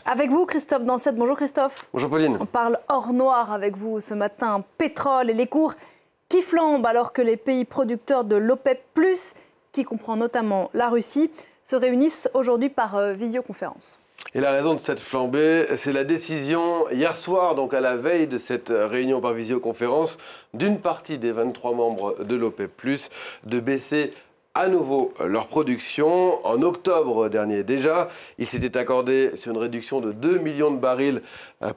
Avec vous, Christophe Dansette. Bonjour Christophe. Bonjour Pauline. On parle hors noir avec vous ce matin. Pétrole et les cours qui flambent alors que les pays producteurs de l'OPEP+, qui comprend notamment la Russie, se réunissent aujourd'hui par visioconférence. Et la raison de cette flambée, c'est la décision hier soir, donc à la veille de cette réunion par visioconférence, d'une partie des 23 membres de l'OPEP+, de baisser à nouveau leur production. En octobre dernier déjà, ils s'étaient accordés sur une réduction de 2 millions de barils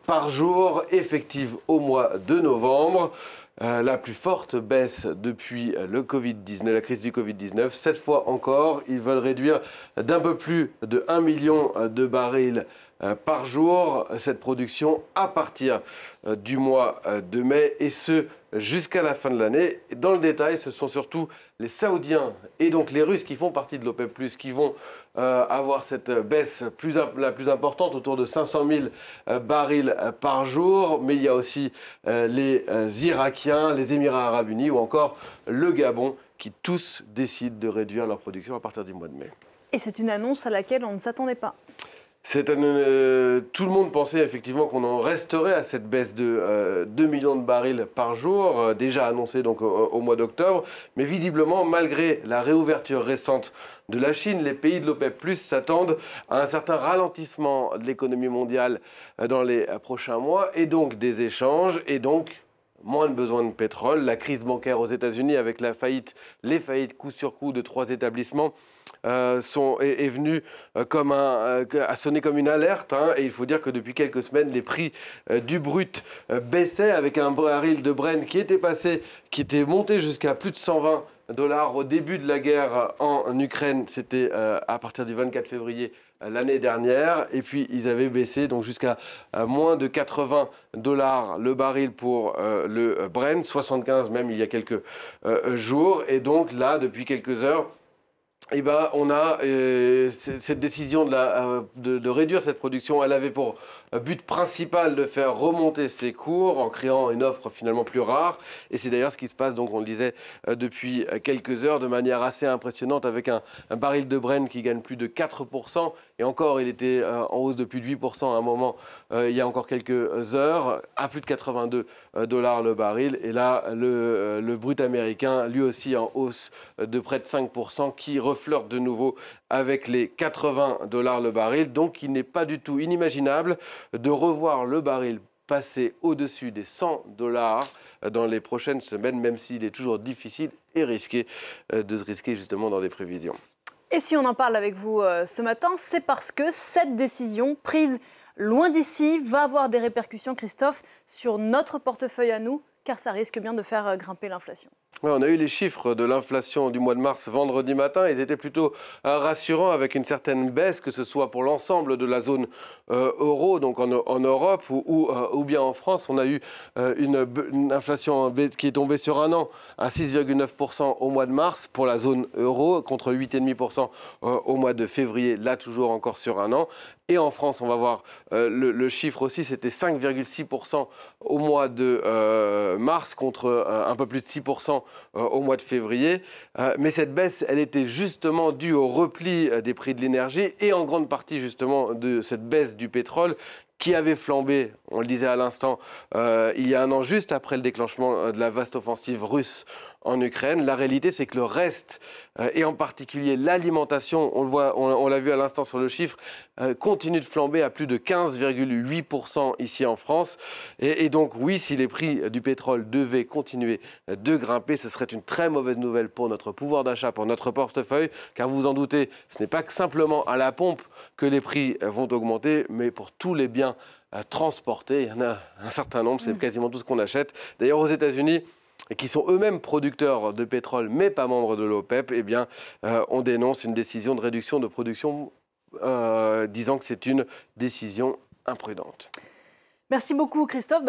par jour, effective au mois de novembre. La plus forte baisse depuis le Covid-19, la crise du Covid-19. Cette fois encore, ils veulent réduire d'un peu plus de 1 million de barils par jour cette production à partir du mois de mai, et ce jusqu'à la fin de l'année. Dans le détail, ce sont surtout les Saoudiens et donc les Russes qui font partie de l'OPEP+, qui vont avoir cette baisse la plus importante, autour de 500 000 barils par jour. Mais il y a aussi les Irakiens, les Émirats Arabes Unis ou encore le Gabon, qui tous décident de réduire leur production à partir du mois de mai. Et c'est une annonce à laquelle on ne s'attendait pas. Tout le monde pensait effectivement qu'on en resterait à cette baisse de 2 millions de barils par jour, déjà annoncée donc au mois d'octobre. Mais visiblement, malgré la réouverture récente de la Chine, les pays de l'OPEP+ s'attendent à un certain ralentissement de l'économie mondiale dans les prochains mois, et donc des échanges, et donc moins de besoin de pétrole. La crise bancaire aux États-Unis, avec les faillites coup sur coup de 3 établissements, est venue à sonner comme une alerte. Et il faut dire que depuis quelques semaines, les prix du brut baissaient, avec un baril de Brent qui était monté jusqu'à plus de 120 $ au début de la guerre en Ukraine. C'était à partir du 24 février l'année dernière, et puis ils avaient baissé donc jusqu'à moins de 80 $ le baril pour le Brent, 75 même il y a quelques jours. Et donc là, depuis quelques heures, on a cette décision de réduire cette production. Elle avait pour but principal de faire remonter ses cours en créant une offre finalement plus rare. Et c'est d'ailleurs ce qui se passe, donc on le disait, depuis quelques heures, de manière assez impressionnante, avec un baril de Brent qui gagne plus de 4%. Et encore, il était en hausse de plus de 8% à un moment, il y a encore quelques heures, à plus de 82 $ le baril. Et là, le brut américain, lui aussi en hausse de près de 5%, qui refleure de nouveau avec les 80 $ le baril. Donc il n'est pas du tout inimaginable de revoir le baril passer au-dessus des 100 $ dans les prochaines semaines, même s'il est toujours difficile et risqué de se risquer justement dans des prévisions. Et si on en parle avec vous ce matin, c'est parce que cette décision prise loin d'ici va avoir des répercussions, Christophe, sur notre portefeuille à nous, car ça risque bien de faire grimper l'inflation. Ouais, on a eu les chiffres de l'inflation du mois de mars vendredi matin. Ils étaient plutôt rassurants, avec une certaine baisse, que ce soit pour l'ensemble de la zone euro, donc en Europe ou bien en France. On a eu une inflation qui est tombée sur un an à 6,9% au mois de mars pour la zone euro, contre 8,5% au mois de février, là toujours encore sur un an. Et en France, on va voir le chiffre aussi, c'était 5,6% au mois de mars, contre un peu plus de 6% au mois de février. Mais cette baisse, elle était justement due au repli des prix de l'énergie, et en grande partie justement de cette baisse du pétrole, qui avait flambé, on le disait à l'instant, il y a un an, juste après le déclenchement de la vaste offensive russe en Ukraine. La réalité, c'est que le reste, et en particulier l'alimentation, on l'a vu à l'instant sur le chiffre, continue de flamber à plus de 15,8% ici en France. Et donc oui, si les prix du pétrole devaient continuer de grimper, ce serait une très mauvaise nouvelle pour notre pouvoir d'achat, pour notre portefeuille, car vous vous en doutez, ce n'est pas que simplement à la pompe que les prix vont augmenter, mais pour tous les biens transportés. Il y en a un certain nombre, c'est quasiment tout ce qu'on achète. D'ailleurs, aux États-Unis, qui sont eux-mêmes producteurs de pétrole, mais pas membres de l'OPEP, on dénonce une décision de réduction de production, disant que c'est une décision imprudente. Merci beaucoup, Christophe.